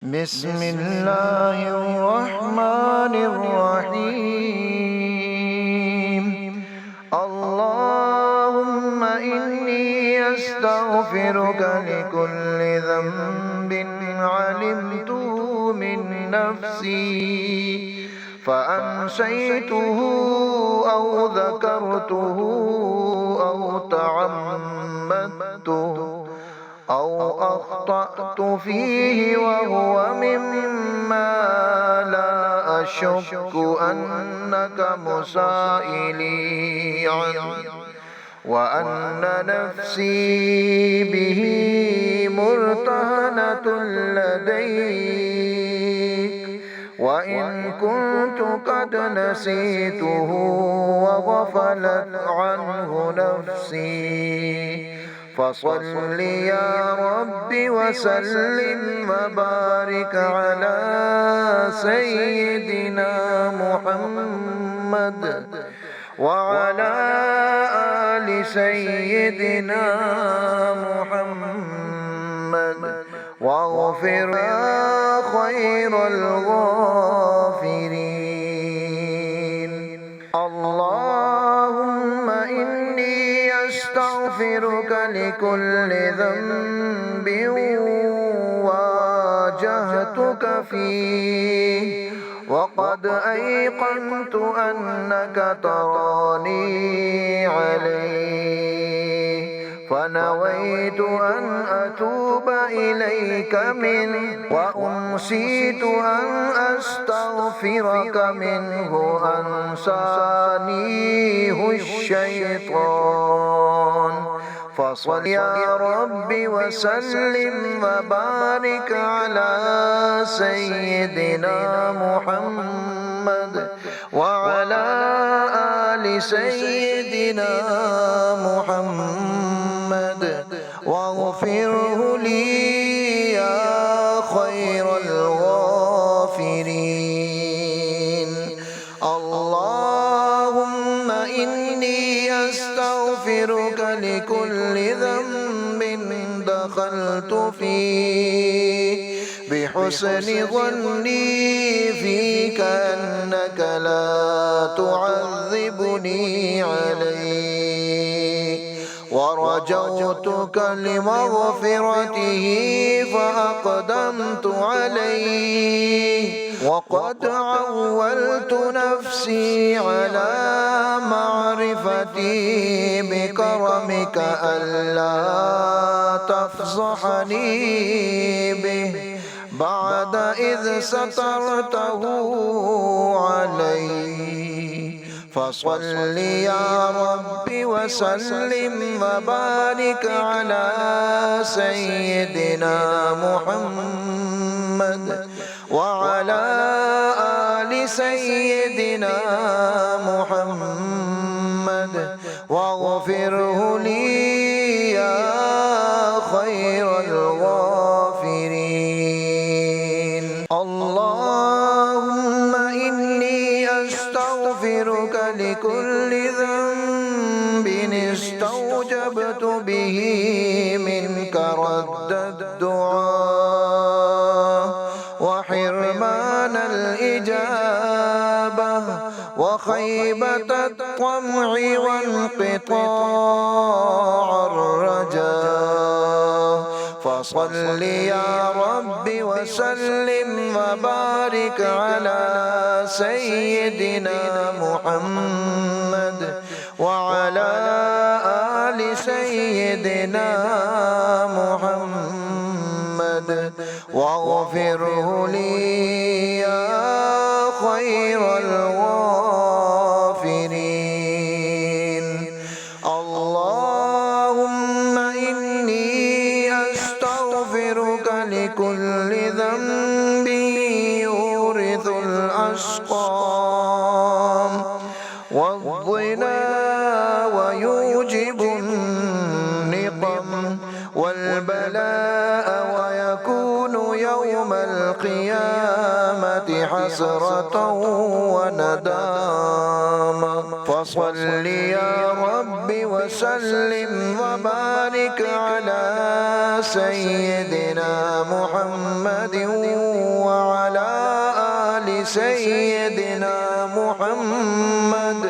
بسم الله الرحمن الرحيم. اللهم إني أستغفرك لكل ذنب علمته من نفسي فأنسيته أو ذكرته أو تعمدته أو أخطأت فيه وهو مما لا أشك أنك مسائلي عنه وأن نفسي به مرتهنة لديك وإن كنت قد نسيته وغفلت عنه نفسي فصل يا رب وسلم وبارك على سيدنا محمد وعلى آل سيدنا محمد واغفر يا خير الغافرين. اللهم إني أستغفرك لكل ذنب واجهتك فيه وقد أيقنت أنك تراني عليه فنويت أن أتوب إليك منه وأنسيت أن أستغفرك منه أنسانيه الشيطان فصل يا رب وسلم وبارك على سيدنا محمد وعلى آل سيدنا محمد واغفره لي يا خير الغافرين. اللهم إني أستغفرك لكل ذنب دخلت فيه بحسن ظني فيك أنك لا تعذبني عليه ورجوتك لمغفرته فأقدمت عليه وقد عولت نفسي على معرفتي بكرمك ألا تفضحني به بعد إذ سترته علي فصل يا رب وسلم وبارك على سيدنا محمد وعلى آل سيدنا محمد واغفره لي يا خير الغافرين. اللهم إني أستغفرك لكل ذنب استوجبت به منك رد الدعاء وحرمان الإجابة وخيبة الطمع وانقطاع الرجاء فصل يا رب وسلم وبارك على سيدنا محمد وعلى آل سيدنا محمد واغفره لي يا خير الغافرين. اللهم إني أستغفرك لكل ذنب يورث الأسقام والظنا ويوجب النقم والبلاء ويكون يوم القيامة حسرة وندامة فصل يا رب وسلم وبارك على سيدنا محمد وعلى آل سيدنا محمد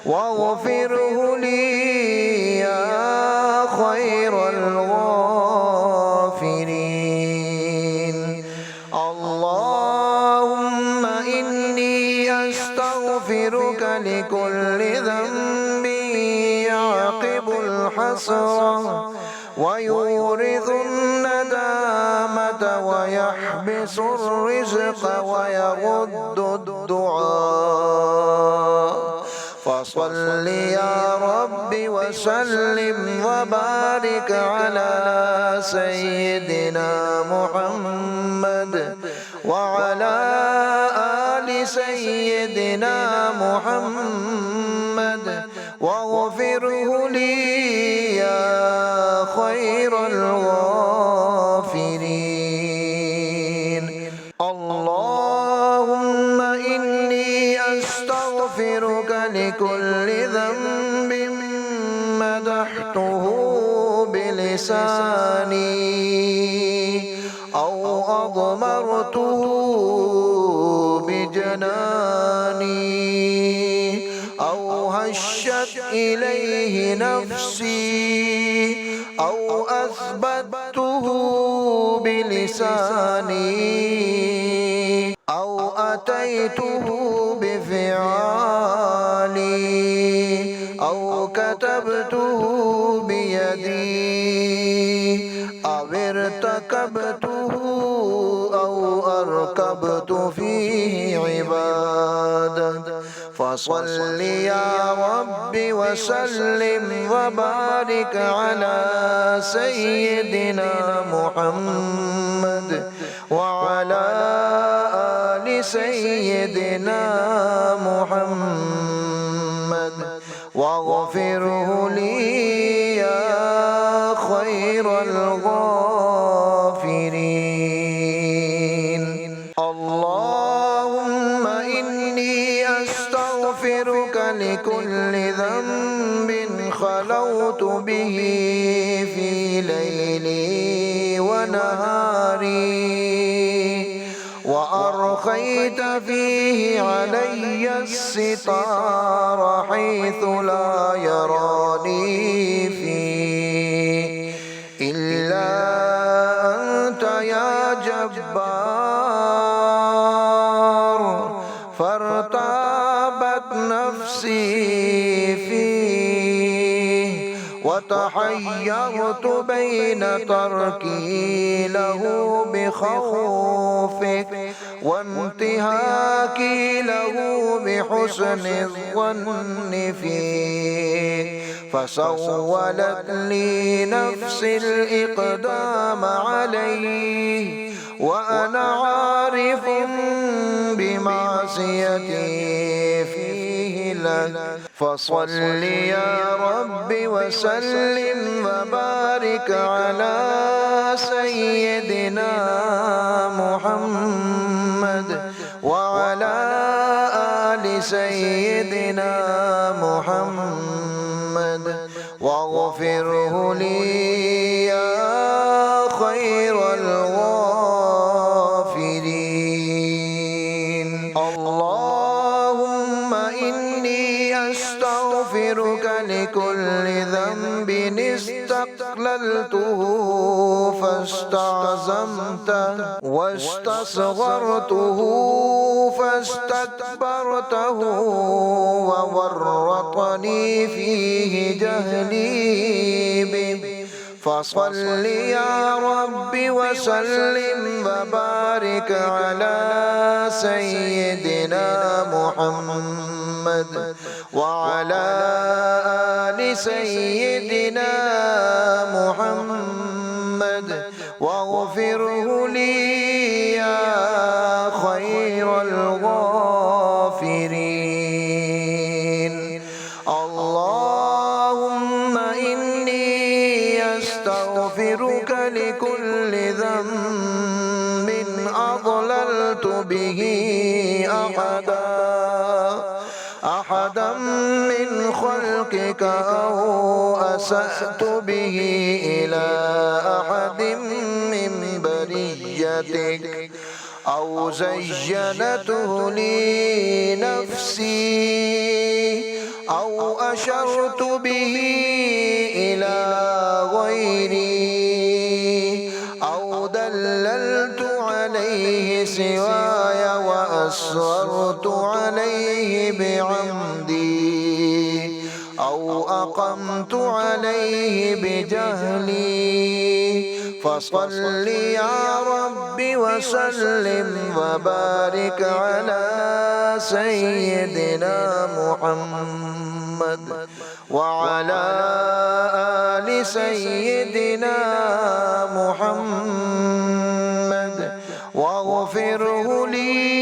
واغفره لي يا خير الغافرين. اللهم إني أستغفرك لكل ذنب يعقب الحسرة ويورث الندامة ويحبس الرزق ويرد الدعاء. فصل يا رب وسلم وبارك على سيدنا محمد وعلى آل سيدنا محمد واغفره لي يا خير الغافرين. اللهم إني أستغفرك لكل ذنب مدحته بلساني أو أضمرته بجناني أو هشت إليه نفسي أو أثبته بلساني أو أتيته بفعالي أو كتبته بيدي أو ارتكبته أو أركبت فيه عبادة. فصل يا رب وسلم وبارك على سيدنا محمد وعلى آل سيدنا محمد واغفره لي يا خير الغافرين. اللهم إني أستغفرك لكل ذنب خلوت به في ليلي ونهاري وأرخيت فيه علي الستار حيث لا يراني فيه إلا أنت يا جبار. فارتابت نفسي فيه وتحيرت بين تركي له بخوفك وانتهاكي له بحسن الظن فيك. فسولت لي نفسي الإقدام عليه وأنا عارف بمعصيتي فيه لك. فصل يا رب وسلم وبارك على سيدنا محمد وعلى آل سيدنا محمد واغفره لي يا خير الغافرين. اللهم إني أستغفرك لكل ذنب استقللته فاستعظمته واستصغرته فاستكبرته وورطني فيه جهلي به. فصل يا رب وسلم وبارك على سيدنا محمد وعلى آل سيدنا محمد واغفره لي يا خير الغافرين. اللهم إني أستغفرك لكل ذنب أضللت به أحدا من خلقك أو أسأت به إلى أحد من بريتك أو زينته لي نفسي أو أشرت به إلى غيري أو دللت عليه سواي وأسررت عليه بعمدي أو أقمت عليه بجهلي فصل يا رب وسلم وبارك على سيدنا محمد وعلى آل سيدنا محمد واغفره لي